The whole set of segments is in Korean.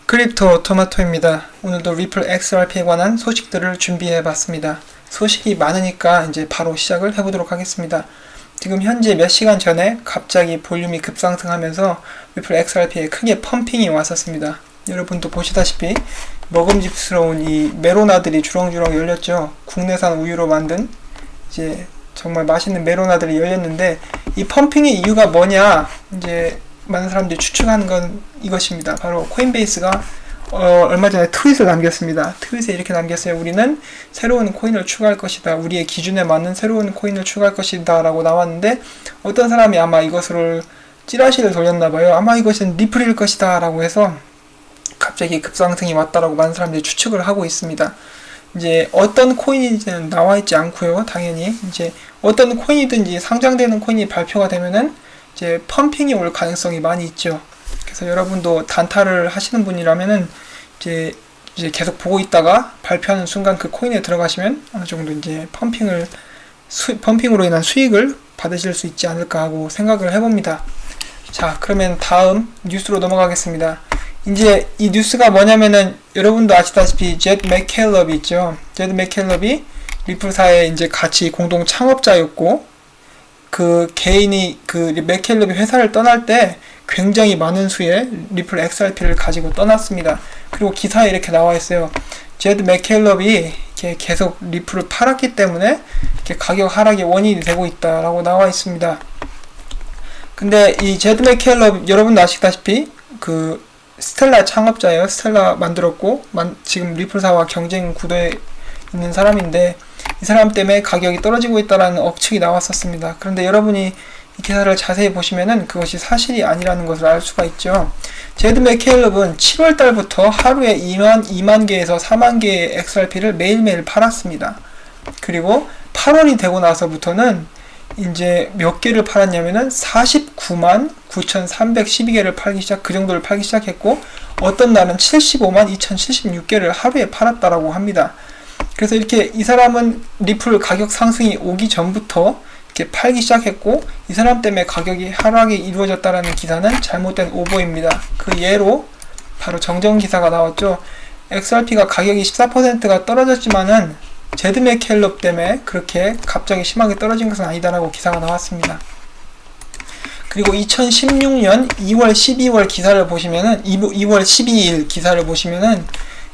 크립토 토마토입니다. 오늘도 리플 XRP에 관한 소식들을 준비해봤습니다. 소식이 많으니까 이제 바로 시작을 해보도록 하겠습니다. 지금 현재 몇 시간 전에 갑자기 볼륨이 급상승하면서 리플 XRP에 크게 펌핑이 왔었습니다. 여러분도 보시다시피 먹음직스러운 이 메로나들이 주렁주렁 열렸죠. 국내산 우유로 만든 이제 정말 맛있는 메로나들이 열렸는데, 이 펌핑의 이유가 뭐냐, 이제 많은 사람들이 추측하는 건 이것입니다. 바로 코인베이스가 얼마 전에 트윗을 남겼습니다. 트윗에 이렇게 남겼어요. 우리는 새로운 코인을 추가할 것이다. 우리의 기준에 맞는 새로운 코인을 추가할 것이다 라고 나왔는데, 어떤 사람이 아마 이것을 찌라시를 돌렸나봐요. 아마 이것은 리플일 것이다 라고 해서 갑자기 급상승이 왔다라고 많은 사람들이 추측을 하고 있습니다. 이제 어떤 코인인지는 나와 있지 않고요. 당연히 이제 어떤 코인이든지 상장되는 코인이 발표가 되면은 이제 펌핑이 올 가능성이 많이 있죠. 그래서 여러분도 단타를 하시는 분이라면은 이제 계속 보고 있다가 발표하는 순간 그 코인에 들어가시면 어느 정도 이제 펌핑으로 인한 수익을 받으실 수 있지 않을까 하고 생각을 해봅니다. 자, 그러면 다음 뉴스로 넘어가겠습니다. 이제 이 뉴스가 뭐냐면은, 여러분도 아시다시피 제드 맥켈럽이 있죠. 제드 맥켈럽이 리플사의 이제 같이 공동 창업자였고, 그 개인이 그 맥켈럽이 회사를 떠날 때 굉장히 많은 수의 리플 XRP를 가지고 떠났습니다. 그리고 기사에 이렇게 나와 있어요. 제드 맥켈럽이 이렇게 계속 리플을 팔았기 때문에 이렇게 가격 하락의 원인이 되고 있다라고 나와 있습니다. 근데 이 제드 맥켈럽, 여러분도 아시다시피 그 스텔라 창업자예요. 스텔라 만들었고 지금 리플사와 경쟁 구도에 있는 사람인데, 이 사람 때문에 가격이 떨어지고 있다라는 억측이 나왔었습니다. 그런데 여러분이 이 기사를 자세히 보시면은 그것이 사실이 아니라는 것을 알 수가 있죠. 제드 맥켈럽은 7월 달부터 하루에 2만 개에서 4만 개의 XRP를 매일매일 팔았습니다. 그리고 8월이 되고 나서부터는 이제 몇 개를 팔았냐면은 49만 9,312개를 그 정도를 팔기 시작했고, 어떤 날은 75만 2,076개를 하루에 팔았다라고 합니다. 그래서 이렇게 이 사람은 리플 가격 상승이 오기 전부터 이렇게 팔기 시작했고, 이 사람 때문에 가격이 하락이 이루어졌다라는 기사는 잘못된 오보입니다. 그 예로 바로 정정 기사가 나왔죠. XRP가 가격이 14%가 떨어졌지만은 제드 맥켈럽 때문에 그렇게 갑자기 심하게 떨어진 것은 아니다라고 기사가 나왔습니다. 그리고 2016년 2월 12월 기사를 보시면은 2월 12일 기사를 보시면은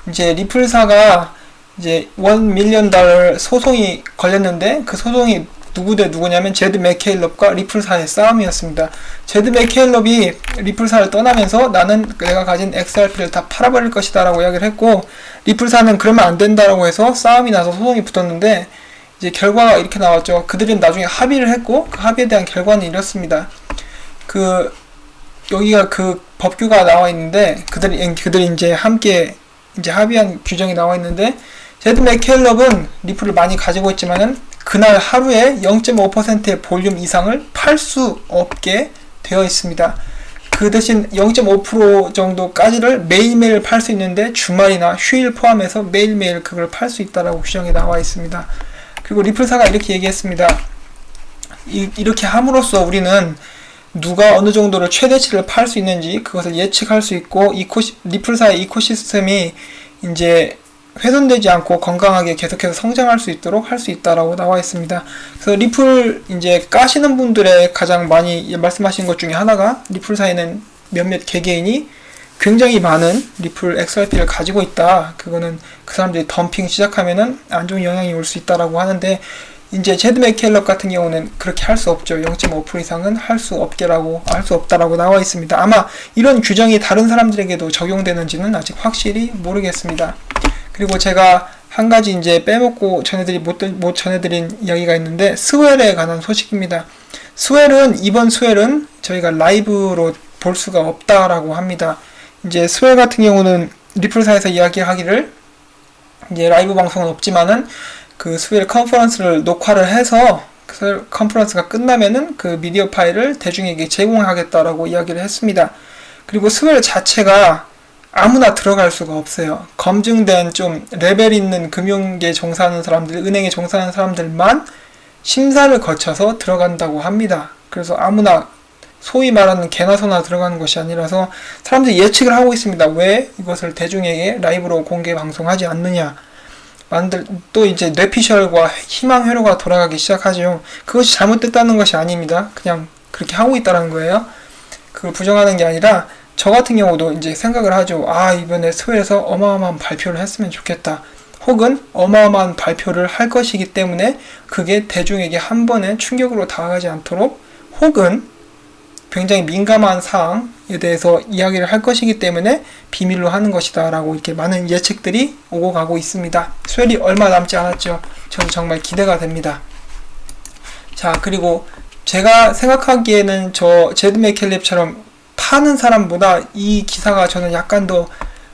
이제 리플사가 이제 $1,000,000 소송이 걸렸는데, 그 소송이 누구 대 누구냐면 제드 맥켈럽과 리플사의 싸움이었습니다. 제드 맥켈럽이 리플사를 떠나면서 나는 내가 가진 XRP를 다 팔아버릴 것이다 라고 이야기를 했고, 리플사는 그러면 안 된다라고 해서 싸움이 나서 소송이 붙었는데, 이제 결과가 이렇게 나왔죠. 그들은 나중에 합의를 했고, 그 합의에 대한 결과는 이렇습니다. 여기가 그 법규가 나와 있는데, 그들이 이제 함께 이제 합의한 규정이 나와 있는데, 제드 맥켈럽은 리플을 많이 가지고 있지만은 그날 하루에 0.5%의 볼륨 이상을 팔 수 없게 되어 있습니다. 그 대신 0.5% 정도까지를 매일매일 팔 수 있는데, 주말이나 휴일 포함해서 매일매일 그걸 팔 수 있다라고 규정이 나와 있습니다. 그리고 리플사가 이렇게 얘기했습니다. 이렇게 함으로써 우리는 누가 어느 정도로 최대치를 팔 수 있는지 그것을 예측할 수 있고, 리플사의 이코시스템이 이제 훼손되지 않고 건강하게 계속해서 성장할 수 있도록 할 수 있다라고 나와 있습니다. 그래서 리플 이제 까시는 분들의 가장 많이 말씀하신 것 중에 하나가, 리플사에는 몇몇 개개인이 굉장히 많은 리플 XRP를 가지고 있다. 그거는 그 사람들이 덤핑 시작하면은 안 좋은 영향이 올 수 있다라고 하는데, 이제 제드 맥켈럽 같은 경우는 그렇게 할 수 없죠. 0.5% 이상은 할 수 없다라고 나와 있습니다. 아마 이런 규정이 다른 사람들에게도 적용되는지는 아직 확실히 모르겠습니다. 그리고 제가 한 가지 이제 빼먹고 못 전해드린 이야기가 있는데, 스웰에 관한 소식입니다. 이번 스웰은 저희가 라이브로 볼 수가 없다라고 합니다. 이제 스웰 같은 경우는 리플사에서 이야기하기를, 이제 라이브 방송은 없지만은 그 스웰 컨퍼런스를 녹화를 해서 그 컨퍼런스가 끝나면은 그 미디어 파일을 대중에게 제공하겠다라고 이야기를 했습니다. 그리고 스웰 자체가 아무나 들어갈 수가 없어요. 검증된 좀 레벨 있는 금융계 종사하는 사람들, 은행에 종사하는 사람들만 심사를 거쳐서 들어간다고 합니다. 그래서 아무나 소위 말하는 개나 소나 들어가는 것이 아니라서 사람들이 예측을 하고 있습니다. 왜 이것을 대중에게 라이브로 공개 방송하지 않느냐. 또 이제 뇌피셜과 희망 회로가 돌아가기 시작하죠. 그것이 잘못됐다는 것이 아닙니다. 그냥 그렇게 하고 있다는 거예요. 그걸 부정하는 게 아니라 저 같은 경우도 이제 생각을 하죠. 아, 이번에 스웨에서 어마어마한 발표를 했으면 좋겠다. 혹은 어마어마한 발표를 할 것이기 때문에 그게 대중에게 한 번에 충격으로 다가가지 않도록, 혹은 굉장히 민감한 사항에 대해서 이야기를 할 것이기 때문에 비밀로 하는 것이다 라고 이렇게 많은 예측들이 오고 가고 있습니다. 스웰이 얼마 남지 않았죠. 저는 정말 기대가 됩니다. 자, 그리고 제가 생각하기에는 저 제드 맥켈립처럼 파는 사람보다 이 기사가 저는 약간 더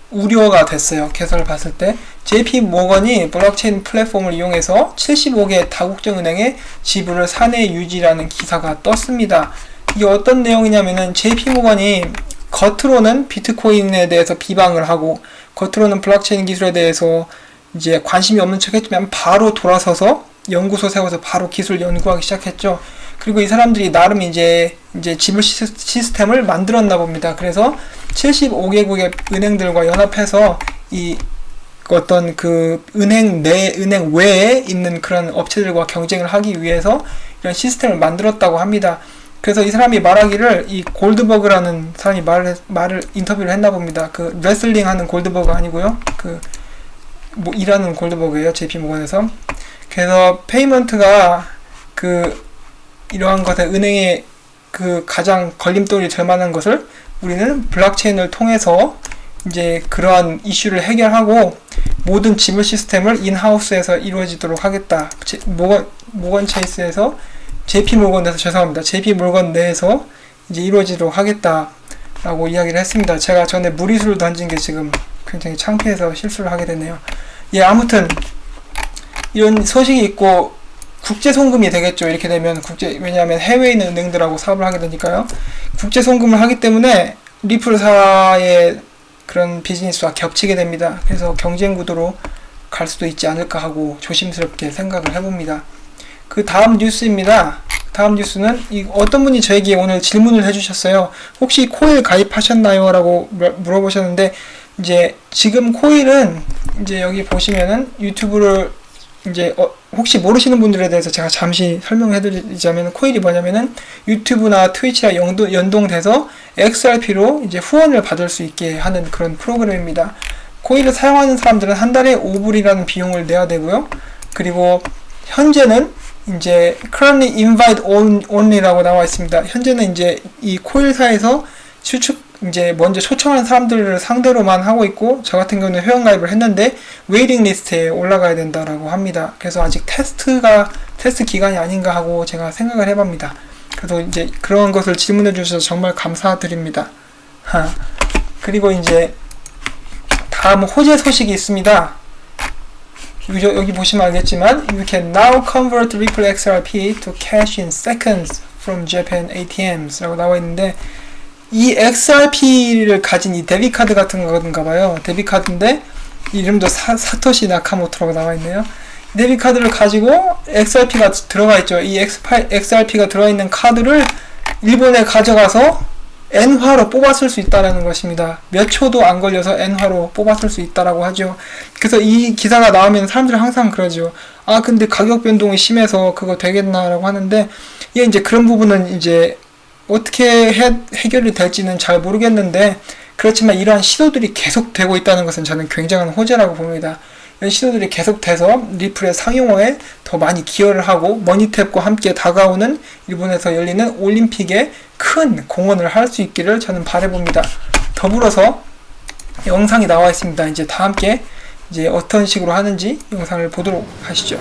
우려가 됐어요. 개설을 봤을 때. JP 모건이 블록체인 플랫폼을 이용해서 75개 다국적 은행에 지분을 사내 유지라는 기사가 떴습니다. 이게 어떤 내용이냐면은 JP 모건이 겉으로는 비트코인에 대해서 비방을 하고 겉으로는 블록체인 기술에 대해서 이제 관심이 없는 척 했지만 바로 돌아서서 연구소 세워서 바로 기술 연구하기 시작했죠. 그리고 이 사람들이 나름 이제 지불 시스템을 만들었나 봅니다. 그래서 75개국의 은행들과 연합해서 이 어떤 그 은행 외에 있는 그런 업체들과 경쟁을 하기 위해서 이런 시스템을 만들었다고 합니다. 그래서 이 사람이 말하기를, 이 골드버그라는 사람이 인터뷰를 했나 봅니다. 그 레슬링 하는 골드버그 아니고요. 일하는 골드버그예요. JP 모건에서. 그래서 페이먼트가 이러한 것에 은행의 가장 걸림돌이 될 만한 것을 우리는 블록체인을 통해서 이제 그러한 이슈를 해결하고 모든 지불 시스템을 인하우스에서 이루어지도록 하겠다. 모건 체이스에서 JP 모건 내에서 이제 이루어지도록 하겠다라고 이야기를 했습니다. 제가 전에 무리수를 던진 게 지금 굉장히 창피해서 실수를 하게 됐네요. 예, 아무튼 이런 소식이 있고 국제 송금이 되겠죠. 이렇게 되면 왜냐하면 해외에 있는 은행들하고 사업을 하게 되니까요. 국제 송금을 하기 때문에 리플사의 그런 비즈니스와 겹치게 됩니다. 그래서 경쟁 구도로 갈 수도 있지 않을까 하고 조심스럽게 생각을 해봅니다. 그 다음 뉴스입니다. 다음 뉴스는 어떤 분이 저에게 오늘 질문을 해주셨어요. 혹시 코일 가입하셨나요? 라고 물어보셨는데, 이제 지금 코일은 이제 여기 보시면은 유튜브를 이제 혹시 모르시는 분들에 대해서 제가 잠시 설명해드리자면, 코일이 뭐냐면은 유튜브나 트위치랑 연동돼서 XRP로 이제 후원을 받을 수 있게 하는 그런 프로그램입니다. 코일을 사용하는 사람들은 한 달에 5불이라는 비용을 내야 되고요. 그리고 현재는 이제 currently invite only라고 나와 있습니다. 현재는 이제 이 코일사에서 이제 먼저 초청한 사람들을 상대로만 하고 있고, 저 같은 경우는 회원가입을 했는데 웨이팅 리스트에 올라가야 된다라고 합니다. 그래서 아직 테스트 기간이 아닌가 하고 제가 생각을 해봅니다. 그래서 이제 그런 것을 질문해 주셔서 정말 감사드립니다. 그리고 이제 다음 호재 소식이 있습니다. 여기 보시면 알겠지만 You can now convert Ripple XRP to cash in seconds from Japan ATMs 라고 나와 있는데, 이 XRP를 가진 이 데비카드 같은 건가 봐요. 데비카드인데 이름도 사토시 나카모토라고 나와 있네요. 데비카드를 가지고 XRP가 들어가 있죠. 이 XRP가 들어있는 카드를 일본에 가져가서 N화로 뽑았을 수 있다는 것입니다. 몇 초도 안 걸려서 N화로 뽑았을 수 있다라고 하죠. 그래서 이 기사가 나오면 사람들이 항상 그러죠. 아, 근데 가격 변동이 심해서 그거 되겠나라고 하는데, 이제 그런 부분은 이제 어떻게 해결이 될지는 잘 모르겠는데, 그렇지만 이러한 시도들이 계속되고 있다는 것은 저는 굉장한 호재라고 봅니다. 이런 시도들이 계속돼서 리플의 상용화에 더 많이 기여를 하고 머니탭과 함께 다가오는 일본에서 열리는 올림픽에 큰 공헌을 할 수 있기를 저는 바라봅니다. 더불어서 영상이 나와 있습니다. 이제 다 함께 이제 어떤 식으로 하는지 영상을 보도록 하시죠.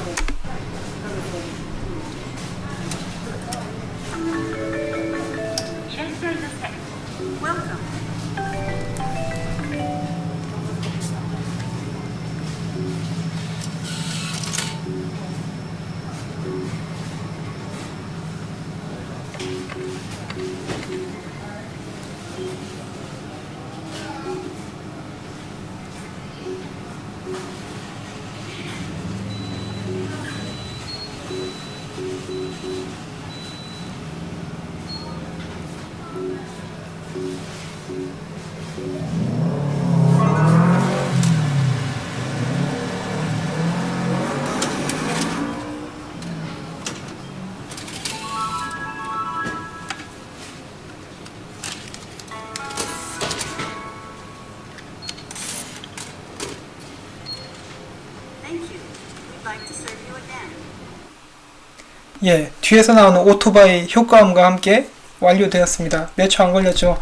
예, 뒤에서 나오는 오토바이 효과음과 함께 완료되었습니다. 몇 초 안 걸렸죠.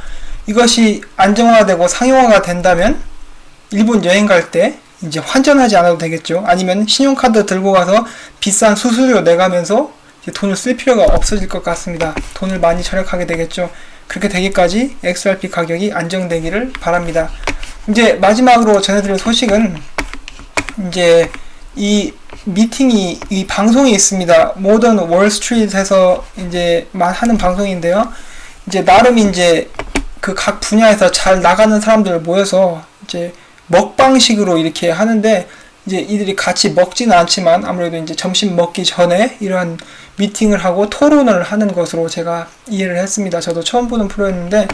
이것이 안정화되고 상용화가 된다면 일본 여행 갈 때 이제 환전하지 않아도 되겠죠. 아니면 신용카드 들고 가서 비싼 수수료 내가면서 이제 돈을 쓸 필요가 없어질 것 같습니다. 돈을 많이 절약하게 되겠죠. 그렇게 되기까지 XRP 가격이 안정되기를 바랍니다. 이제 마지막으로 전해드릴 소식은 이제 이 미팅이, 이 방송이 있습니다. 모던 월스트리트에서 이제 하는 방송인데요. 이제 나름 이제 그 각 분야에서 잘 나가는 사람들 모여서 이제 먹방식으로 이렇게 하는데, 이제 이들이 같이 먹지는 않지만 아무래도 이제 점심 먹기 전에 이러한 미팅을 하고 토론을 하는 것으로 제가 이해를 했습니다. 저도 처음 보는 프로였는데,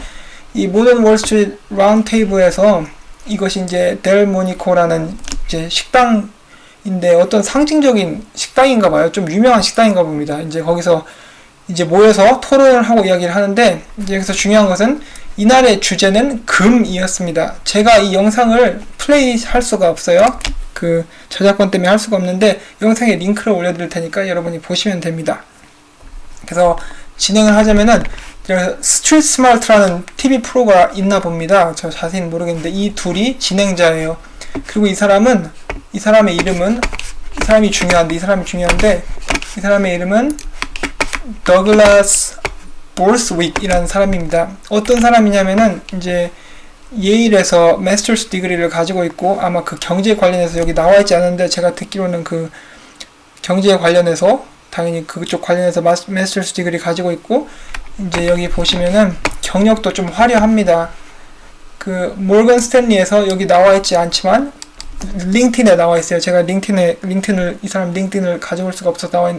이 모던 월스트리트 라운드 테이블에서 이것이 이제 델모니코라는 이제 식당인데 어떤 상징적인 식당인가 봐요. 좀 유명한 식당인가 봅니다. 이제 거기서 이제 모여서 토론을 하고 이야기를 하는데, 이제 여기서 중요한 것은 이날의 주제는 금이었습니다. 제가 이 영상을 플레이할 수가 없어요. 그 저작권 때문에 할 수가 없는데 영상에 링크를 올려드릴 테니까 여러분이 보시면 됩니다. 그래서 진행을 하자면은 스트리트 스마트라는 TV 프로가 있나 봅니다. 저 자세히는 모르겠는데 이 둘이 진행자예요. 그리고 이 사람의 이름은, 이 사람이 중요한데 이 사람의 이름은 더글라스 보르스윅이라는 사람입니다. 어떤 사람이냐면은 이제 예일에서 마스터스 디그리를 가지고 있고, 아마 그 경제 관련해서 여기 나와 있지 않은데 제가 듣기로는 그 경제에 관련해서, 당연히 그쪽 관련해서 마스터스 디그리 가지고 있고, 이제 여기 보시면은 경력도 좀 화려합니다. 그 모건 스탠리에서 여기 나와 있지 않지만 링크드인에 나와 있어요. 제가 이 사람 링크드인을 가져올 수가 없어서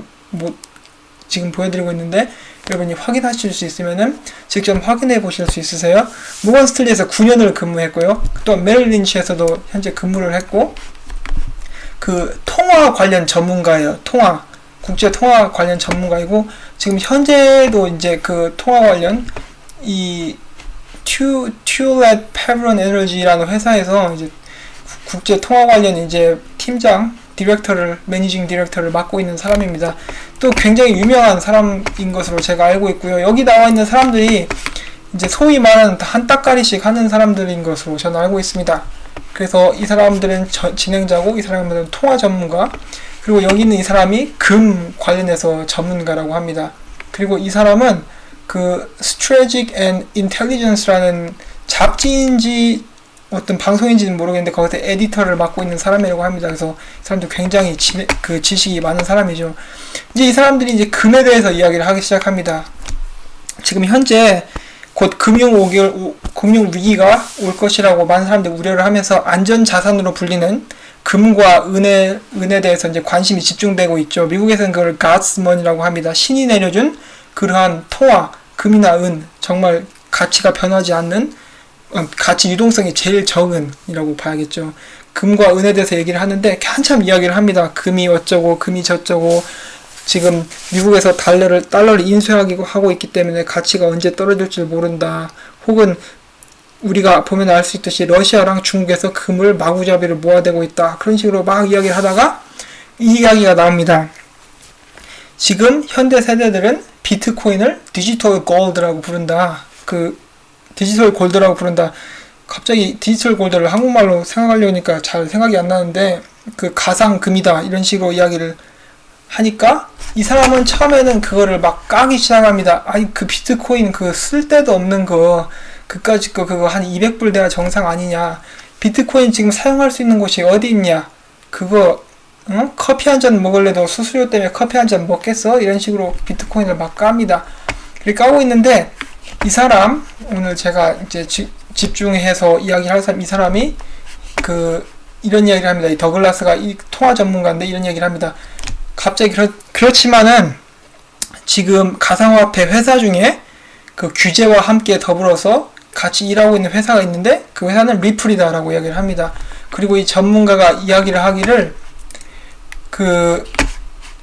지금 보여드리고 있는데, 여러분이 확인하실 수 있으면은 직접 확인해 보실 수 있으세요. 모건 스탠리에서 9년을 근무했고요. 또 메릴 린치에서도 현재 근무를 했고, 그 통화 관련 전문가예요. 국제 통화 관련 전문가이고, 지금 현재도 이제 그 통화 관련 이 튜렛 페브론 에너지라는 회사에서 이제 국제 통화 관련 이제 팀장, 매니징 디렉터를 맡고 있는 사람입니다. 또 굉장히 유명한 사람인 것으로 제가 알고 있고요. 여기 나와 있는 사람들이 이제 소위 말하는 한 따까리씩 하는 사람들인 것으로 저는 알고 있습니다. 그래서 이 사람들은 진행자고, 이 사람들은 통화 전문가, 그리고 여기 있는 이 사람이 금 관련해서 전문가라고 합니다. 그리고 이 사람은 그 Strategic and Intelligence라는 잡지인지 어떤 방송인지는 모르겠는데 거기서 에디터를 맡고 있는 사람이라고 합니다. 그래서 이 사람도 굉장히 지식이 많은 사람이죠. 이제 이 사람들이 이제 금에 대해서 이야기를 하기 시작합니다. 지금 현재 곧 금융위기가 올 것이라고 많은 사람들이 우려를 하면서 안전자산으로 불리는 금과 은에 대해서 이제 관심이 집중되고 있죠. 미국에서는 그걸 God's Money라고 합니다. 신이 내려준 그러한 통화, 금이나 은, 정말 가치가 변하지 않는, 가치 유동성이 제일 적은 이라고 봐야겠죠. 금과 은에 대해서 얘기를 하는데 한참 이야기를 합니다. 금이 어쩌고 금이 저쩌고, 지금 미국에서 달러를 인수하고 있기 때문에 가치가 언제 떨어질지 모른다. 혹은 우리가 보면 알 수 있듯이 러시아랑 중국에서 금을 마구잡이를 모아대고 있다. 그런 식으로 막 이야기를 하다가 이 이야기가 나옵니다. 지금 현대 세대들은 비트코인을 디지털 골드라고 부른다. 갑자기 디지털 골드를 한국말로 생각하려니까 잘 생각이 안 나는데, 그 가상금이다 이런 식으로 이야기를 하니까 이 사람은 처음에는 그거를 막 까기 시작합니다. 아니 그 비트코인 그 쓸데도 없는 그까짓 그거 한 200불 돼야 정상 아니냐. 비트코인 지금 사용할 수 있는 곳이 어디 있냐. 그거 커피 한 잔 먹을래도 수수료 때문에 커피 한 잔 먹겠어? 이런 식으로 비트코인을 막 깝니다. 그렇게 까고 있는데 이 사람, 오늘 제가 이제 집중해서 이야기를 할 사람, 이 사람이 이런 이야기를 합니다. 이 더글라스가 이 통화 전문가인데 이런 이야기를 합니다. 갑자기 그렇지만은 지금 가상화폐 회사 중에 그 규제와 함께 더불어서 같이 일하고 있는 회사가 있는데 그 회사는 리플이다라고 이야기를 합니다. 그리고 이 전문가가 이야기를 하기를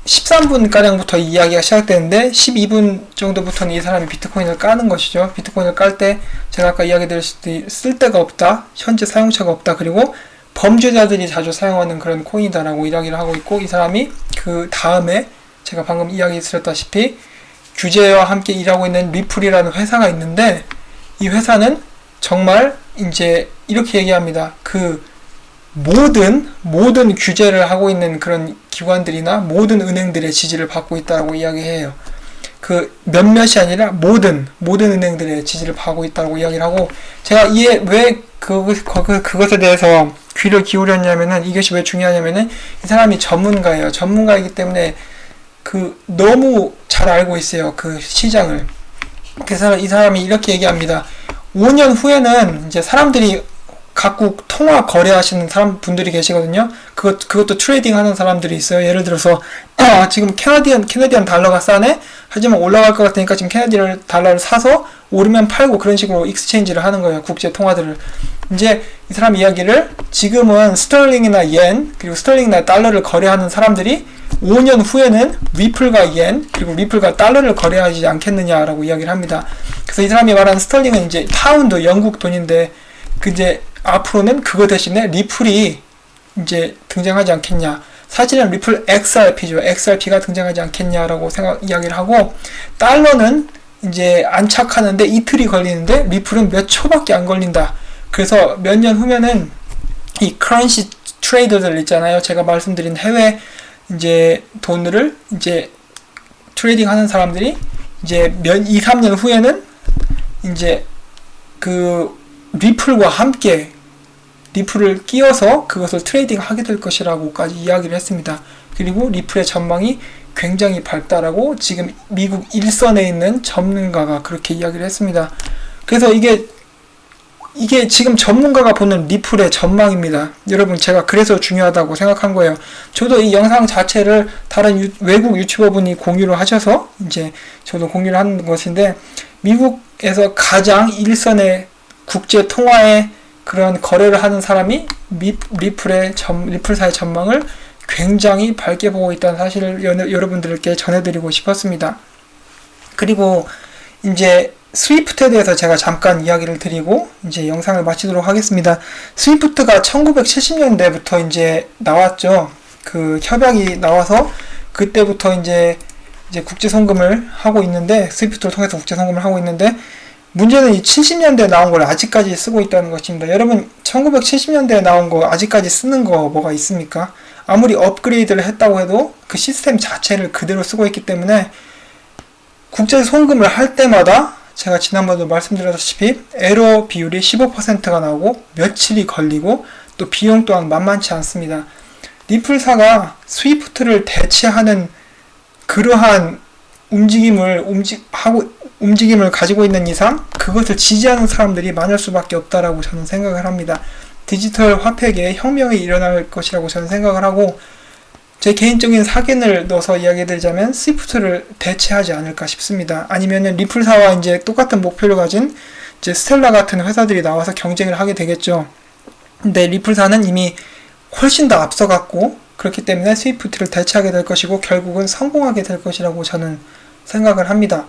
13분가량부터 이야기가 시작되는데 12분 정도부터는 이 사람이 비트코인을 까는 것이죠. 비트코인을 깔 때 제가 아까 이야기 드렸을 때 쓸데가 없다, 현재 사용처가 없다, 그리고 범죄자들이 자주 사용하는 그런 코인이다라고 이야기를 하고 있고, 이 사람이 그 다음에 제가 방금 이야기 드렸다시피 규제와 함께 일하고 있는 리플이라는 회사가 있는데, 이 회사는 정말 이제 이렇게 얘기합니다. 그 모든 규제를 하고 있는 그런 기관들이나 모든 은행들의 지지를 받고 있다고 이야기해요. 그 몇몇이 아니라 모든 은행들의 지지를 받고 있다고 이야기를 하고, 제가 이에 왜 그것에 대해서 귀를 기울였냐면은, 이것이 왜 중요하냐면은 이 사람이 전문가예요. 전문가이기 때문에 너무 잘 알고 있어요. 그 시장을. 그래서 이 사람이 이렇게 얘기합니다. 5년 후에는 이제 사람들이 각국 통화 거래하시는 분들이 계시거든요. 그것도 트레이딩 하는 사람들이 있어요. 예를 들어서, 지금 캐나디안 달러가 싸네? 하지만 올라갈 것 같으니까 지금 캐나디안 달러를 사서 오르면 팔고, 그런 식으로 익스체인지를 하는 거예요. 국제 통화들을. 이제 이 사람 이야기를, 지금은 스털링이나 옌, 그리고 스털링이나 달러를 거래하는 사람들이 5년 후에는 리플과 옌, 그리고 리플과 달러를 거래하지 않겠느냐라고 이야기를 합니다. 그래서 이 사람이 말하는 스털링은 이제 파운드, 영국 돈인데, 이제 앞으로는 그거 대신에 리플이 이제 등장하지 않겠냐. 사실은 리플 XRP죠. XRP가 등장하지 않겠냐라고 이야기를 하고, 달러는 이제 안착하는데 이틀이 걸리는데 리플은 몇 초밖에 안 걸린다. 그래서 몇 년 후면은 이 커런시 트레이더들 있잖아요. 제가 말씀드린 해외 이제 돈을 이제 트레이딩 하는 사람들이 이제 2, 3년 후에는 이제 리플과 함께 리플을 끼워서 그것을 트레이딩 하게 될 것이라고까지 이야기를 했습니다. 그리고 리플의 전망이 굉장히 밝다라고 지금 미국 일선에 있는 전문가가 그렇게 이야기를 했습니다. 그래서 이게 지금 전문가가 보는 리플의 전망입니다. 여러분, 제가 그래서 중요하다고 생각한 거예요. 저도 이 영상 자체를 다른 외국 유튜버분이 공유를 하셔서 이제 저도 공유를 하는 것인데, 미국에서 가장 일선의 국제 통화의 그런 거래를 하는 사람이 리플사의 전망을 굉장히 밝게 보고 있다는 사실을 여러분들께 전해드리고 싶었습니다. 그리고 이제 스위프트에 대해서 제가 잠깐 이야기를 드리고 이제 영상을 마치도록 하겠습니다. 스위프트가 1970년대부터 이제 나왔죠. 그 협약이 나와서 그때부터 이제 국제 송금을 하고 있는데, 스위프트를 통해서 국제 송금을 하고 있는데, 문제는 이 70년대에 나온 걸 아직까지 쓰고 있다는 것입니다. 여러분, 1970년대에 나온 거 아직까지 쓰는 거 뭐가 있습니까? 아무리 업그레이드를 했다고 해도 그 시스템 자체를 그대로 쓰고 있기 때문에 국제 송금을 할 때마다 제가 지난번에도 말씀드렸다시피 에러 비율이 15%가 나오고 며칠이 걸리고 또 비용 또한 만만치 않습니다. 리플사가 스위프트를 대체하는 그러한 움직임을 가지고 있는 이상 그것을 지지하는 사람들이 많을 수밖에 없다라고 저는 생각을 합니다. 디지털 화폐계에 혁명이 일어날 것이라고 저는 생각을 하고, 제 개인적인 사견을 넣어서 이야기해드리자면 스위프트를 대체하지 않을까 싶습니다. 아니면은 리플사와 이제 똑같은 목표를 가진 이제 스텔라 같은 회사들이 나와서 경쟁을 하게 되겠죠. 근데 리플사는 이미 훨씬 더 앞서갔고, 그렇기 때문에 스위프트를 대체하게 될 것이고 결국은 성공하게 될 것이라고 저는 생각을 합니다.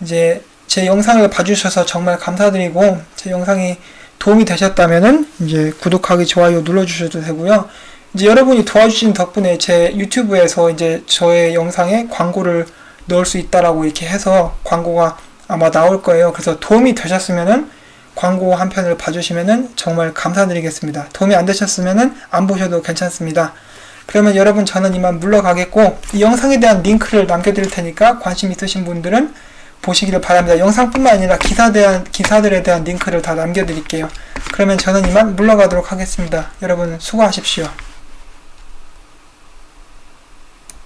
이제 제 영상을 봐주셔서 정말 감사드리고, 제 영상이 도움이 되셨다면은 이제 구독하기, 좋아요 눌러주셔도 되고요. 이제 여러분이 도와주신 덕분에 제 유튜브에서 이제 저의 영상에 광고를 넣을 수 있다라고 이렇게 해서 광고가 아마 나올 거예요. 그래서 도움이 되셨으면은 광고 한 편을 봐주시면은 정말 감사드리겠습니다. 도움이 안 되셨으면은 안 보셔도 괜찮습니다. 그러면 여러분, 저는 이만 물러가겠고, 이 영상에 대한 링크를 남겨드릴 테니까 관심 있으신 분들은 보시기를 바랍니다. 영상뿐만 아니라 기사들에 대한 링크를 다 남겨드릴게요. 그러면 저는 이만 물러가도록 하겠습니다. 여러분 수고하십시오.